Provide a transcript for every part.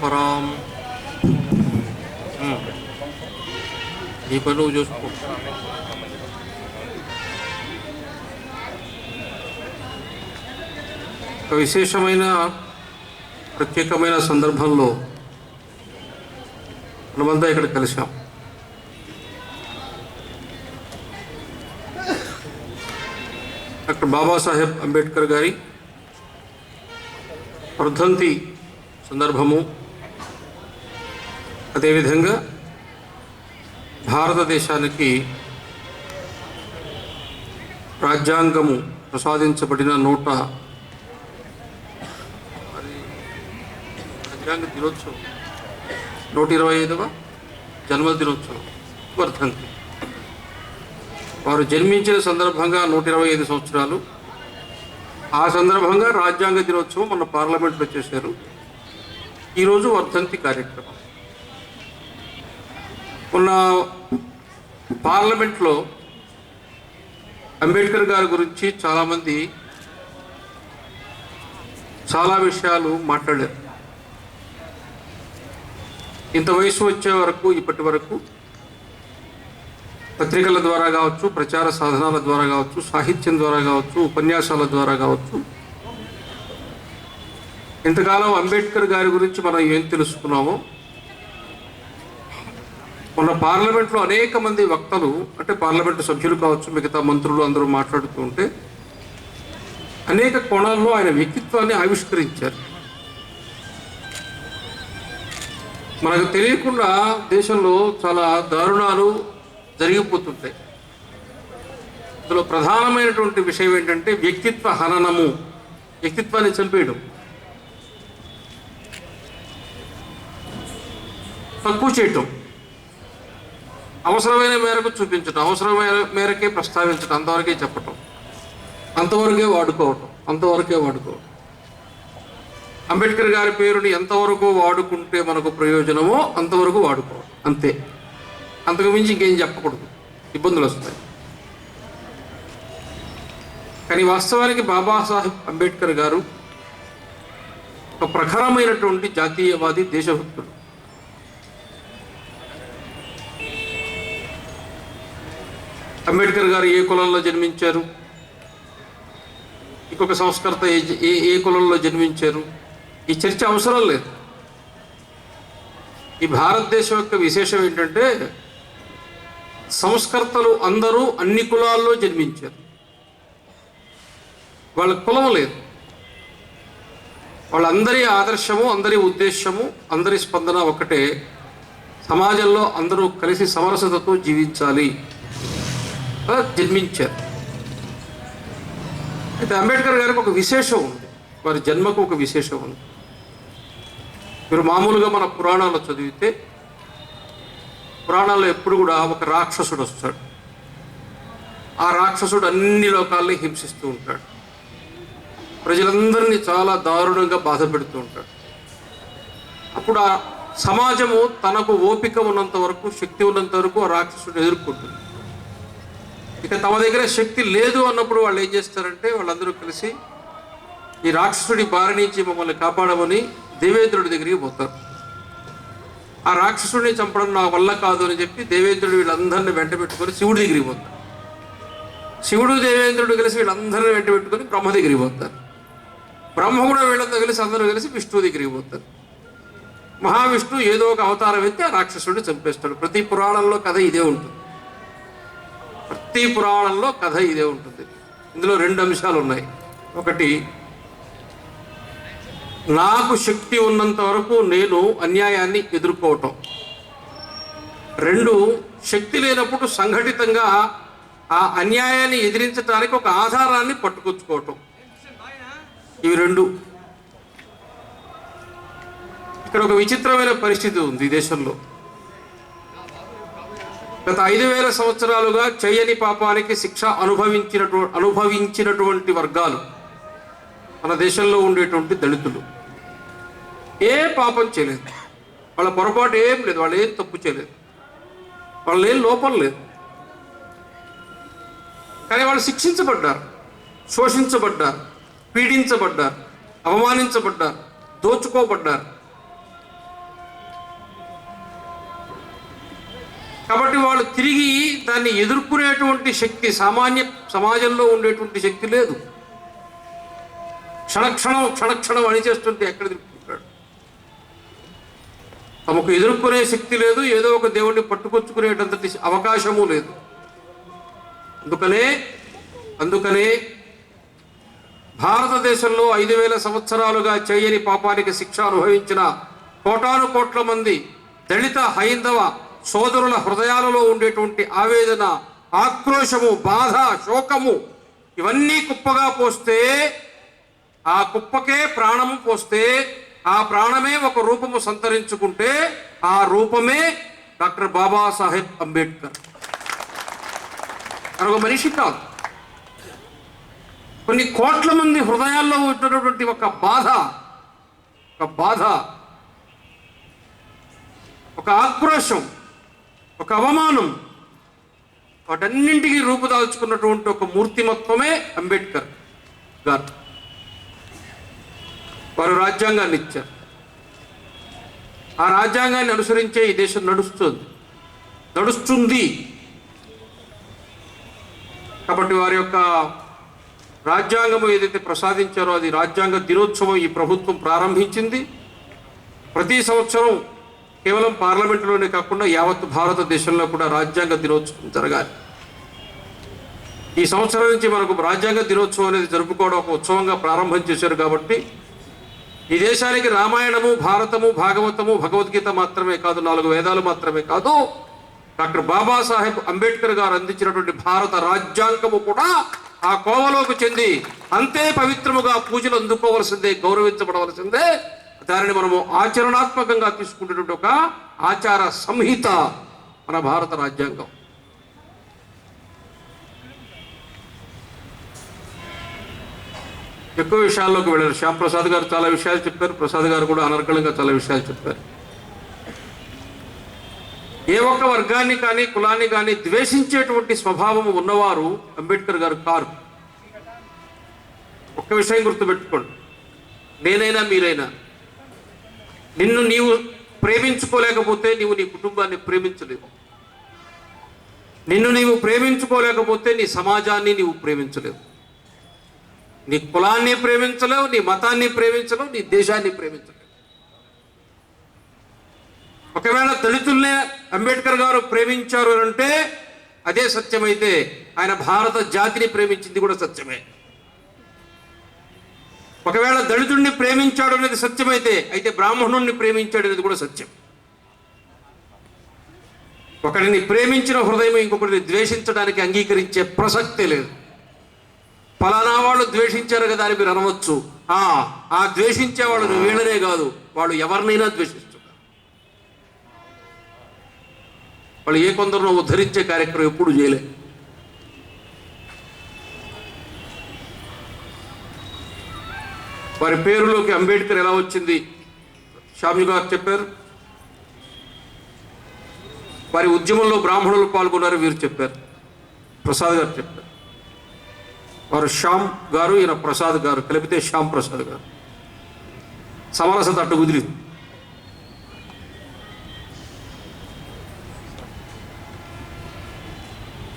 పరాం నీ పని నువ్వు చూసుకో. ఒక విశేషమైన ప్రత్యేకమైన సందర్భంలో మనమంతా ఇక్కడ కలిసాం. డాక్టర్ బాబాసాహెబ్ అంబేద్కర్ గారి వర్ధంతి సందర్భము, అదేవిధంగా భారతదేశానికి రాజ్యాంగము ప్రసాదించబడిన రాజ్యాంగ దినోత్సవం 125వ జన్మదినోత్సవం వర్ధంతి. వారు జన్మించిన సందర్భంగా 125 సంవత్సరాలు. ఆ సందర్భంగా రాజ్యాంగ దినోత్సవం మన పార్లమెంట్లో చేశారు. ఈరోజు వర్ధంతి కార్యక్రమం. మొన్న పార్లమెంట్లో అంబేద్కర్ గారి గురించి చాలామంది చాలా విషయాలు మాట్లాడారు. ఇంత వయసు వచ్చే వరకు ఇప్పటి వరకు పత్రికల ద్వారా కావచ్చు, ప్రచార సాధనాల ద్వారా కావచ్చు, సాహిత్యం ద్వారా కావచ్చు, ఉపన్యాసాల ద్వారా కావచ్చు, ఇంతకాలం అంబేద్కర్ గారి గురించి మనం ఏం తెలుసుకున్నామో, మొన్న పార్లమెంట్లో అనేక మంది వక్తలు, అంటే పార్లమెంటు సభ్యులు కావచ్చు, మిగతా మంత్రులు అందరూ మాట్లాడుతూ ఉంటే అనేక కోణాల్లో ఆయన వ్యక్తిత్వాన్ని ఆవిష్కరించారు. మనకు తెలియకుండా దేశంలో చాలా దారుణాలు జరిగిపోతుంటాయి. అందులో ప్రధానమైనటువంటి విషయం ఏంటంటే వ్యక్తిత్వ హననము, వ్యక్తిత్వాన్ని చంపేయడం, తక్కువ చేయటం, అవసరమైన మేరకు చూపించటం, అవసరమైన మేరకే ప్రస్తావించటం, అంతవరకే చెప్పటం, అంతవరకే వాడుకోవటం. అంబేద్కర్ గారి పేరుని ఎంతవరకు వాడుకుంటే మనకు ప్రయోజనమో అంతవరకు వాడుకోవడం, అంతే. అంతకు మించి ఇంకేం చెప్పకూడదు, ఇబ్బందులు వస్తాయి. కానీ వాస్తవానికి బాబాసాహెబ్ అంబేద్కర్ గారు ఒక ప్రఖరమైనటువంటి జాతీయవాది, దేశభక్తుడు. అంబేద్కర్ గారు ఏ కులంలో జన్మించారు, ఇంకొక సంస్కర్త ఏ కులంలో జన్మించారు, ఈ చర్చ అవసరం లేదు. ఈ భారతదేశం యొక్క విశేషం ఏంటంటే సంస్కర్తలు అందరూ అన్ని కులాల్లో జన్మించారు. వాళ్ళ కులం లేదు. వాళ్ళందరి ఆదర్శము, అందరి ఉద్దేశము, అందరి స్పందన ఒకటే, సమాజంలో అందరూ కలిసి సమరసతతో జీవించాలి, జన్మించారు. అయితే అంబేద్కర్ గారికి ఒక విశేషం ఉంది, వారి జన్మకు ఒక విశేషం ఉంది. మీరు మామూలుగా మన పురాణాల్లో చదివితే, పురాణాల్లో ఎప్పుడు కూడా ఒక రాక్షసుడు వస్తాడు. ఆ రాక్షసుడు అన్ని లోకాల్ని హింసిస్తూ ఉంటాడు, ప్రజలందరినీ చాలా దారుణంగా బాధ పెడుతూ ఉంటాడు. అప్పుడు ఆ సమాజము తనకు ఓపిక ఉన్నంత వరకు, శక్తి ఉన్నంత వరకు ఆ రాక్షసుడు ఎదుర్కొంటుంది. ఇక తమ దగ్గర శక్తి లేదు అన్నప్పుడు వాళ్ళు ఏం చేస్తారంటే, వాళ్ళందరూ కలిసి ఈ రాక్షసుడి బారి నుంచి మమ్మల్ని కాపాడమని దేవేంద్రుడి దగ్గరికి పోతారు. ఆ రాక్షసుడిని చంపడం నా వల్ల కాదు అని చెప్పి దేవేంద్రుడు వీళ్ళందరినీ వెంట పెట్టుకొని శివుడి దగ్గరికి పోతారు. శివుడు దేవేంద్రుడు కలిసి వీళ్ళందరినీ వెంట పెట్టుకొని బ్రహ్మ దగ్గరికి పోతారు. బ్రహ్మ కూడా వీళ్ళంతా కలిసి అందరూ కలిసి విష్ణువు దగ్గరికి పోతారు. మహావిష్ణువు ఏదో ఒక అవతారం ఎత్తి ఆ రాక్షసుడిని చంపేస్తాడు. ప్రతి పురాణంలో కథ ఇదే ఉంటుంది. ఇందులో 2 అంశాలు ఉన్నాయి. ఒకటి, నాకు శక్తి ఉన్నంత వరకు నేను అన్యాయాన్ని ఎదుర్కోవటం. 2, శక్తి లేనప్పుడు సంఘటితంగా ఆ అన్యాయాన్ని ఎదిరించడానికి ఒక ఆధారాన్ని పట్టుకొచ్చుకోవటం. ఇవి 2. ఇక్కడ ఒక విచిత్రమైన పరిస్థితి ఉంది ఈ దేశంలో. గత 5000 సంవత్సరాలుగా చేయని పాపానికి శిక్ష అనుభవించినటువంటి వర్గాలు మన దేశంలో ఉండేటువంటి దళితులు ఏ పాపం చేయలేదు. వాళ్ళ పొరపాటు ఏం లేదు, వాళ్ళు ఏం తప్పు చేయలేదు, వాళ్ళు ఏం లోపం లేదు. కానీ వాళ్ళు శిక్షించబడ్డారు, శోషించబడ్డారు, పీడించబడ్డారు, అవమానించబడ్డారు, దోచుకోబడ్డారు. కాబట్టి వాళ్ళు తిరిగి దాన్ని ఎదుర్కొనేటువంటి శక్తి సామాన్య సమాజంలో ఉండేటువంటి శక్తి లేదు. క్షణక్షణం అణిచేస్తుంటే ఎక్కడ తిరుగుతుంటాడు. తమకు ఎదుర్కొనే శక్తి లేదు, ఏదో ఒక దేవుణ్ణి పట్టుకొచ్చుకునేటంతటి అవకాశము లేదు. అందుకనే భారతదేశంలో 5000 సంవత్సరాలుగా చేయని పాపానికి శిక్ష అనుభవించిన కోటాను కోట్ల మంది దళిత హైందవ సోదరుల హృదయాలలో ఉండేటువంటి ఆవేదన, ఆక్రోశము, బాధ, శోకము ఇవన్నీ కుప్పగా పోస్తే, ఆ కుప్పకే ప్రాణము పోస్తే, ఆ ప్రాణమే ఒక రూపము సంతరించుకుంటే, ఆ రూపమే డాక్టర్ బాబాసాహెబ్ అంబేద్కర్. ఒక మనిషి కాదు, కొన్ని కోట్ల మంది హృదయాల్లో ఉన్నటువంటి ఒక బాధ, ఒక ఆక్రోశం, ఒక అవమానం, వాటన్నింటికి రూపుదాల్చుకున్నటువంటి ఒక మూర్తిమత్వమే అంబేద్కర్ గారు. వారు రాజ్యాంగాన్ని ఇచ్చారు. ఆ రాజ్యాంగాన్ని అనుసరించే ఈ దేశం నడుస్తుంది. కాబట్టి వారి యొక్క రాజ్యాంగం ఏదైతే ప్రసాదించారో అది రాజ్యాంగ దినోత్సవం ఈ ప్రభుత్వం ప్రారంభించింది. ప్రతి సంవత్సరం కేవలం పార్లమెంటులోనే కాకుండా యావత్ భారతదేశంలో కూడా రాజ్యాంగ దినోత్సవం జరగాలి. ఈ సంవత్సరం నుంచి మనకు రాజ్యాంగ దినోత్సవం అనేది జరుపుకోవడం ఒక ఉత్సవంగా ప్రారంభం చేశారు. కాబట్టి ఈ దేశానికి రామాయణము, భారతము, భాగవతము, భగవద్గీత మాత్రమే కాదు, 4 వేదాలు మాత్రమే కాదు, డాక్టర్ బాబాసాహెబ్ అంబేద్కర్ గారు అందించినటువంటి భారత రాజ్యాంగము కూడా ఆ కోవలోకి చెంది అంతే పవిత్రముగా పూజలు అందుకోవలసిందే, గౌరవించబడవలసిందే. దానిని మనము ఆచరణాత్మకంగా తీసుకునేటువంటి ఒక ఆచార సంహిత మన భారత రాజ్యాంగం. ఎక్కువ విషయాల్లోకి వెళ్ళారు. శ్యాంప్రసాద్ గారు చాలా విషయాలు చెప్పారు, ప్రసాద్ గారు కూడా అనర్గళంగా చాలా విషయాలు చెప్పారు. ఏ ఒక్క వర్గాన్ని కానీ కులాన్ని కానీ ద్వేషించేటువంటి స్వభావం ఉన్నవారు అంబేద్కర్ గారు కారు. ఒక్క విషయం గుర్తుపెట్టుకోండి, నేనైనా మీరైనా, నిన్ను నీవు ప్రేమించుకోలేకపోతే నీవు నీ కుటుంబాన్ని ప్రేమించలేవు. నిన్ను నీవు ప్రేమించుకోలేకపోతే నీ సమాజాన్ని నీవు ప్రేమించలేవు. నీ కులాన్ని ప్రేమించలేవు, నీ మతాన్ని ప్రేమించలేవు, నీ దేశాన్ని ప్రేమించలేవు. ఒకవేళ దళితుల్నే అంబేద్కర్ గారు ప్రేమించారు అంటే అదే సత్యమైతే ఆయన భారత జాతిని ప్రేమించింది కూడా సత్యమే. ఒకవేళ దళితుడిని ప్రేమించాడు అనేది సత్యమైతే అయితే బ్రాహ్మణుణ్ణి ప్రేమించాడు అనేది కూడా సత్యం. ఒకరిని ప్రేమించిన హృదయం ఇంకొకరిని ద్వేషించడానికి అంగీకరించే ప్రసక్తే లేదు. ఫలానా వాళ్ళు ద్వేషించారు కదా అని మీరు అనవచ్చు. ఆ ద్వేషించే వాళ్ళు వీళ్ళనే కాదు, వాళ్ళు ఎవరినైనా ద్వేషిస్తారు. వాళ్ళు ఏ కొందరినో ఉద్ధరించే కార్యక్రమం ఎప్పుడు చేయలే. వారి పేరులోకి అంబేద్కర్ ఎలా వచ్చింది షామ్యు గారు చెప్పారు. వారి ఉద్యమంలో బ్రాహ్మణులు పాల్గొన్నారు వీరు చెప్పారు, ప్రసాద్ గారు చెప్పారు. వారు శ్యామ్ గారు, ఈయన ప్రసాద్ గారు, కలిపితే శ్యామ్ ప్రసాద్ గారు. సమరసత అట్టు కుదిరింది.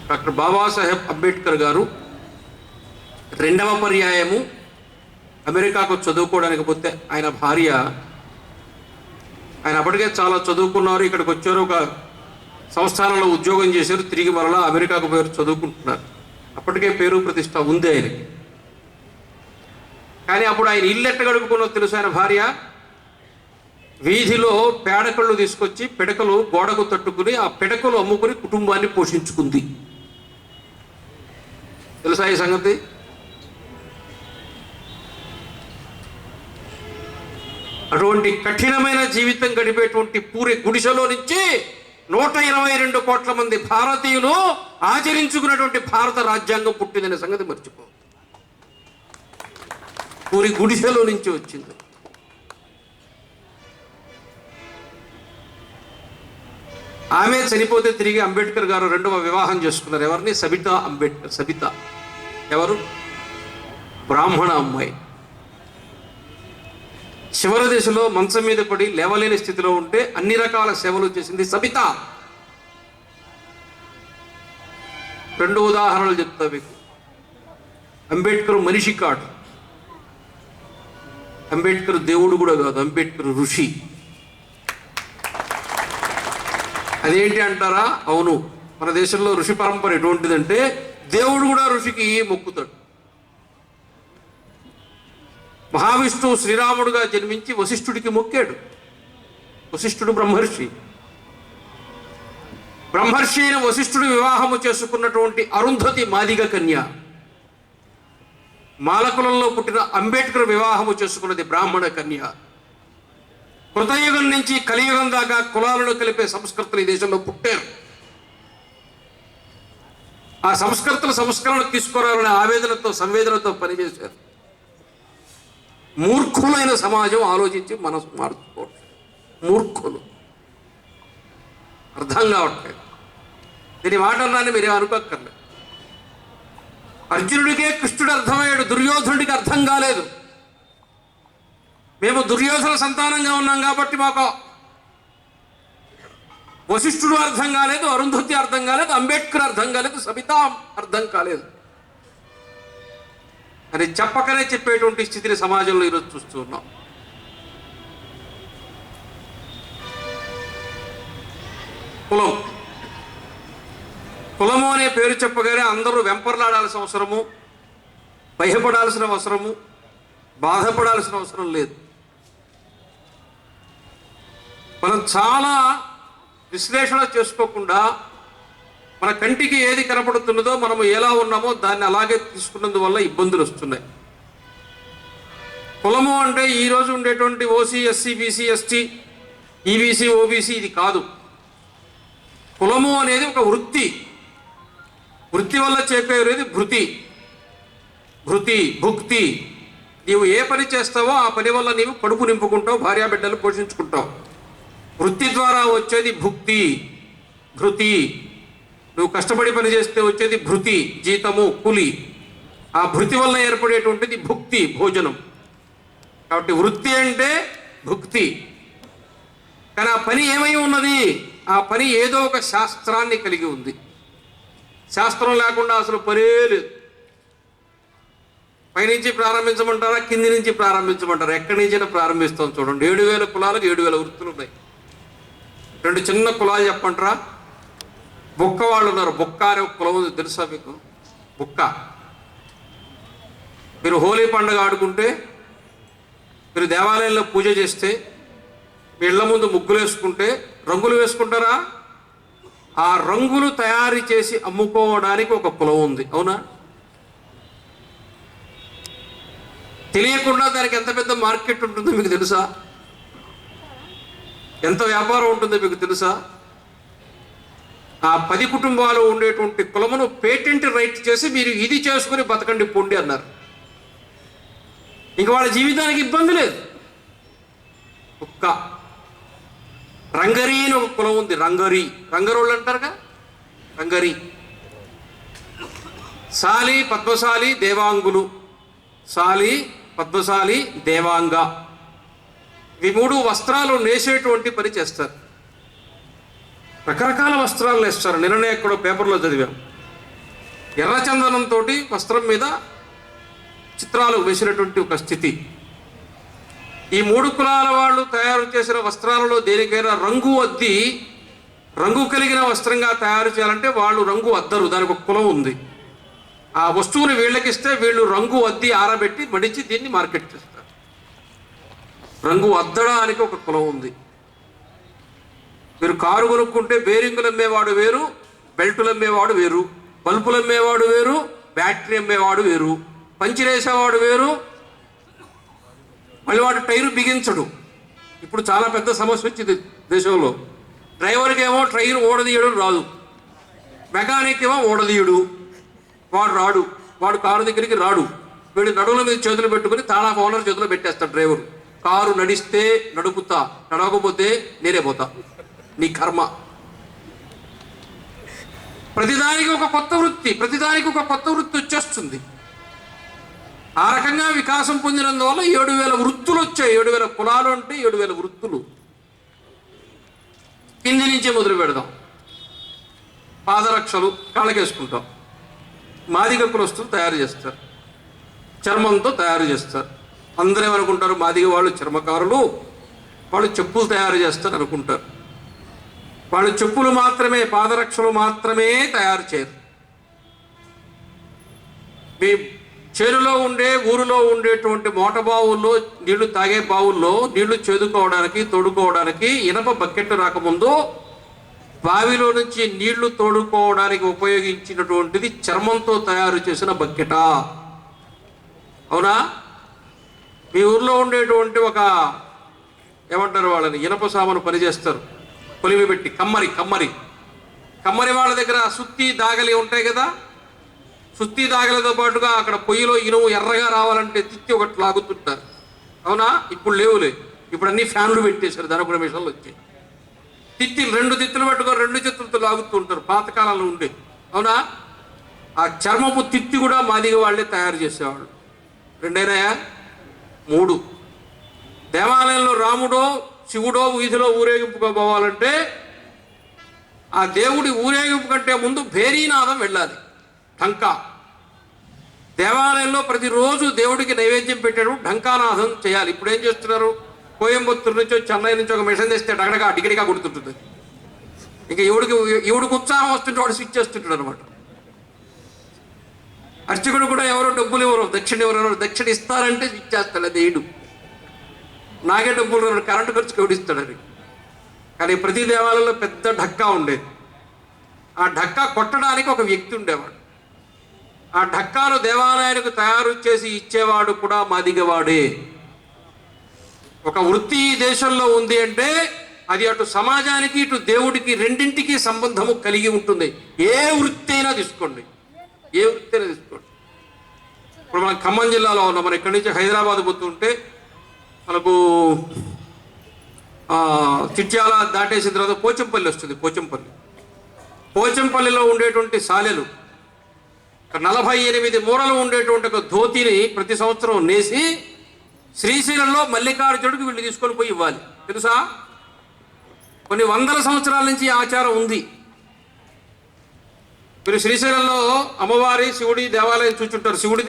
డాక్టర్ బాబాసాహెబ్ అంబేద్కర్ గారు 2వ పర్యాయము అమెరికాకు చదువుకోవడానికి పోతే ఆయన భార్య, ఆయన అప్పటికే చాలా చదువుకున్నారు, ఇక్కడికి వచ్చారు, ఒక సంస్థానంలో ఉద్యోగం చేశారు, తిరిగి మరలా అమెరికాకు పోయారు, చదువుకుంటున్నారు. అప్పటికే పేరు ప్రతిష్ట ఉంది ఆయనకి. కానీ అప్పుడు ఆయన ఇల్లు ఎట్ట గడుపుకున్నో తెలుసు. ఆయన భార్య వీధిలో పేడకళ్ళు తీసుకొచ్చి పిడకలు గోడకు తట్టుకుని ఆ పిడకలు అమ్ముకుని కుటుంబాన్ని పోషించుకుంది. తెలుసా ఈ సంగతి? అటువంటి కఠినమైన జీవితం గడిపేటువంటి పూరి గుడిసెలో నుంచి 122 కోట్ల మంది భారతీయులు ఆచరించుకున్నటువంటి భారత రాజ్యాంగం పుట్టిందనే సంగతి మర్చిపో. పూరి గుడిసెలో నుంచి వచ్చింది. ఆమె చనిపోతే తిరిగి అంబేద్కర్ గారు 2వ వివాహం చేసుకున్నారు. ఎవరిని? సబితా అంబేద్కర్. సబిత ఎవరు? బ్రాహ్మణ అమ్మాయి. చివరి దశలో మంచం మీద పడి లేవలేని స్థితిలో ఉంటే అన్ని రకాల సేవలు చేసింది సబిత. 2 ఉదాహరణలు చెప్తా మీకు. అంబేద్కర్ మనిషి కాడు, అంబేద్కర్ దేవుడు కూడా కాదు, అంబేద్కర్ ఋషి. అదేంటి అంటారా? అవును, మన దేశంలో ఋషి పరంపర ఎటువంటిదంటే దేవుడు కూడా ఋషికి మొక్కుతాడు. మహావిష్ణువు శ్రీరాముడుగా జన్మించి వశిష్ఠుడికి మొక్కాడు. వశిష్ఠుడు బ్రహ్మర్షి. బ్రహ్మర్షి అయిన వశిష్ఠుడు వివాహము చేసుకున్నటువంటి అరుంధతి మాదిగ కన్య. మాలకులంలో పుట్టిన అంబేద్కర్ వివాహము చేసుకున్నది బ్రాహ్మణ కన్య. కృతయుగం నుంచి కలియుగం దాకా కులాలను కలిపే సంస్కృతులు ఈ దేశంలో పుట్టారు. ఆ సంస్కరణ తీసుకురావాలనే ఆవేదనతో సంవేదనతో పనిచేశారు. మూర్ఖులైన సమాజం ఆలోచించి మనసు మార్చుకోవట్లేదు. మూర్ఖులు అర్థం కావట్లేదు. దీని మాట అన్నాన్ని మీరేం అనుకోక్కర్లేదు. అర్జునుడికే కృష్ణుడు అర్థమయ్యాడు, దుర్యోధనుడికి అర్థం కాలేదు. మేము దుర్యోధన సంతానంగా ఉన్నాం కాబట్టి మాకు వశిష్ఠుడు అర్థం కాలేదు, అరుంధతి అర్థం కాలేదు, అంబేద్కర్ అర్థం కాలేదు, సబితా అర్థం కాలేదు అని చెప్పకనే చెప్పేటువంటి స్థితిని సమాజంలో ఈరోజు చూస్తూ ఉన్నాం. కులము అనే పేరు చెప్పగానే అందరూ వెంపర్లాడాల్సిన అవసరము, భయపడాల్సిన అవసరము, బాధపడాల్సిన అవసరం లేదు. మనం చాలా విశ్లేషణ చేసుకోకుండా మన కంటికి ఏది కనపడుతున్నదో మనము ఎలా ఉన్నామో దాన్ని అలాగే తీసుకున్నందువల్ల ఇబ్బందులు వస్తున్నాయి. కులము అంటే ఈరోజు ఉండేటువంటి OC, SC, BC, ST, EBC, OBC ఇది కాదు. కులము అనేది ఒక వృత్తి. వృత్తి వల్ల చేకూరేది భృతి. భుక్తి. నీవు ఏ పని చేస్తావో ఆ పని వల్ల నీవు కడుపు నింపుకుంటావు, భార్యాబిడ్డలు పోషించుకుంటావు. వృత్తి ద్వారా వచ్చేది భృతి. నువ్వు కష్టపడి పని చేస్తే వచ్చేది భృతి, జీతము, కూలి. ఆ భృతి వల్ల ఏర్పడేటువంటిది భుక్తి, భోజనం. కాబట్టి వృత్తి అంటే భుక్తి. కానీ ఆ పని ఏమై ఉన్నది? ఆ పని ఏదో ఒక శాస్త్రాన్ని కలిగి ఉంది. శాస్త్రం లేకుండా అసలు పనే లేదు. పైనుంచి ప్రారంభించమంటారా, కింది నుంచి ప్రారంభించమంటారా? ఎక్కడి నుంచైనా ప్రారంభిస్తాం. చూడండి, 7,000 కులాలకు 7,000 వృత్తులు ఉన్నాయి. 2 చిన్న కులాలు చెప్పంటారా? బొక్క వాళ్ళు ఉన్నారు. బొక్క అనే ఒక కులం ఉంది, తెలుసా మీకు? బొక్క. మీరు హోలీ పండుగ ఆడుకుంటే, మీరు దేవాలయంలో పూజ చేస్తే, మీ ఇళ్ల ముందు ముగ్గులు వేసుకుంటే రంగులు వేసుకుంటారా? ఆ రంగులు తయారు చేసి అమ్ముకోవడానికి ఒక కులం ఉంది, అవునా? తెలియకుండా దానికి ఎంత పెద్ద మార్కెట్ ఉంటుందో మీకు తెలుసా? ఎంత వ్యాపారం ఉంటుందో మీకు తెలుసా? ఆ 10 కుటుంబాలు ఉండేటువంటి కులమును పేటెంట్ రైట్ చేసి మీరు ఇది చేసుకుని బతకండి పొండి అన్నారు. ఇంక వాళ్ళ జీవితానికి ఇబ్బంది లేదు. ఒక్క రంగరి అని ఒక కులం ఉంది. రంగరోళ్ళు అంటారుగా, రంగరి. శాలి, పద్మశాలి, దేవాంగులు. శాలి, పద్మశాలి, దేవాంగ. ఇవి 3 వస్త్రాలు నేసేటువంటి పని చేస్తారు. రకరకాల వస్త్రాలు నేస్తారు. నిన్ననే ఎక్కడో పేపర్లో చదివాం. ఎర్రచందనంతో వస్త్రం మీద చిత్రాలు వేసినటువంటి ఒక స్థితి. ఈ 3 కులాల వాళ్ళు తయారు చేసిన వస్త్రాలలో దేనికైనా రంగు అద్ది, రంగు కలిగిన వస్త్రంగా తయారు చేయాలంటే వాళ్ళు రంగు అద్దరు. దానికి ఒక కులం ఉంది. ఆ వస్తువుని వీళ్ళకిస్తే వీళ్ళు రంగు అద్ది ఆరబెట్టి మడిచి దీన్ని మార్కెట్ చేస్తారు. రంగు అద్దడానికి ఒక కులం ఉంది. మీరు కారు కొనుక్కుంటే బేరింగులు అమ్మేవాడు వేరు, బెల్టులు అమ్మేవాడు వేరు, బల్బులు అమ్మేవాడు వేరు, బ్యాటరీ అమ్మేవాడు వేరు, పంచిరేసేవాడు వేరు, మళ్ళీ వాడు టైరు బిగించడు. ఇప్పుడు చాలా పెద్ద సమస్య వచ్చింది దేశంలో. డ్రైవర్కి ఏమో టైరు ఓడదీయడం రాదు, మెకానిక్ ఏమో ఓడదీయడు. వాడు రాడు, వాడు కారు దగ్గరికి రాడు. వీడు నడువుల మీద చేతులు పెట్టుకుని తాళా ఓనర్ చేతిలో పెట్టేస్తాడు డ్రైవరు. కారు నడిస్తే నడుపుతా, నడవకపోతే నేనే పోతా, నీ కర్మ. ప్రతిదానికి ఒక కొత్త వృత్తి వచ్చేస్తుంది. ఆ రకంగా వికాసం పొందినందువల్ల 7,000 వృత్తులు వచ్చాయి. 7,000 కులాలు అంటే 7,000 వృత్తులు. కింది నుంచే మొదలు పెడదాం. పాదరక్షలు కాళ్ళకేసుకుంటాం, మాదిగ కులస్తులు తయారు చేస్తారు, చర్మంతో తయారు చేస్తారు. అందరూ ఏమనుకుంటారు, మాదిగ వాళ్ళు చర్మకారులు, వాళ్ళు చెప్పులు తయారు చేస్తారు అనుకుంటారు. వాళ్ళు చెప్పులు మాత్రమే, పాదరక్షలు మాత్రమే తయారు చేయరు. మీ చేనులో ఉండే, ఊరిలో ఉండేటువంటి మోట బావుల్లో, నీళ్లు తాగే బావుల్లో నీళ్లు చేదుకోవడానికి, తోడుకోవడానికి ఇనప బకెట్ రాకముందు బావిలో నుంచి నీళ్లు తోడుకోవడానికి ఉపయోగించినటువంటిది చర్మంతో తయారు చేసిన బకెటా? అవునా? మీ ఊర్లో ఉండేటువంటి ఒక ఏమంటారు వాళ్ళని, ఇనప సామాను పనిచేస్తారు, కొలిమి పెట్టి, కమ్మరి వాళ్ళ దగ్గర సుత్తి దాగలి ఉంటాయి కదా. సుత్తి దాగలతో పాటుగా అక్కడ పొయ్యిలో ఇనుము ఎర్రగా రావాలంటే తిత్తి ఒకటి లాగుతుంటారు. అవునా? ఇప్పుడు లేవులే, ఇప్పుడు అన్ని ఫ్యాన్లు పెట్టేశారు, దాని కూడా మిషన్లు వచ్చాయి. రెండు తిత్తులు పట్టుకొని 2 చేతులతో లాగుతూ ఉంటారు, పాతకాలంలో ఉండే. అవునా? ఆ చర్మపు తిత్తి కూడా మాదిగ వాళ్ళే తయారు చేసేవాళ్ళు. 2 3 దేవాలయంలో రాముడో శివుడో వీధిలో ఊరేగింపుగా పోవాలంటే ఆ దేవుడి ఊరేగింపు కంటే ముందు భేరీనాదం వెళ్ళాలి, ఢంకా. దేవాలయంలో ప్రతిరోజు దేవుడికి నైవేద్యం పెట్టేటప్పుడు ఢంకానాదం చేయాలి. ఇప్పుడు ఏం చేస్తున్నారు, కోయంబత్తూరు నుంచో చెన్నై నుంచి ఒక మిషన్ తెస్తే డగడగా డిగడిగా కొడుతుంటుంది. ఇంకా ఎవడికి ఉత్సాహం వస్తుంటే వాడు స్విచ్ చేస్తుంటాడు అనమాట. అర్చకుడు కూడా ఎవరో డబ్బులు ఎవరో దక్షిణ ఇస్తారంటే స్విచ్ చేస్తాడు, అది ఏడు నాకే డబ్బులు కరెంటు ఖర్చుకి ఎవడిస్తాడని. కానీ ప్రతి దేవాలయంలో పెద్ద ఢక్కా ఉండేది. ఆ ఢక్కా కొట్టడానికి ఒక వ్యక్తి ఉండేవాడు. ఆ ఢక్కాను దేవాలయానికి తయారు చేసి ఇచ్చేవాడు కూడా మాదిగవాడే. ఒక వృత్తి ఈ దేశంలో ఉంది అంటే అది అటు సమాజానికి, ఇటు దేవుడికి, రెండింటికి సంబంధము కలిగి ఉంటుంది. ఏ వృత్తి అయినా తీసుకోండి, ఏ వృత్తి అయినా తీసుకోండి. ఇప్పుడు మనం ఖమ్మం జిల్లాలో ఉన్నాం. మనం ఇక్కడి నుంచి హైదరాబాద్ పోతుంటే మనకు చిట్యాల దాటేసిన తర్వాత పోచంపల్లి వస్తుంది. పోచంపల్లిలో ఉండేటువంటి సాలెలు 48 మూరలు ఉండేటువంటి ఒక ధోతిని ప్రతి సంవత్సరం నేసి శ్రీశైలంలో మల్లికార్జునుడికి వీళ్ళు తీసుకొని పోయి ఇవ్వాలి. తెలుసా? కొన్ని వందల సంవత్సరాల నుంచి ఈ ఆచారం ఉంది. మీరు శ్రీశైలంలో అమ్మవారి, శివుడి దేవాలయం చూచుంటారు. శివుడి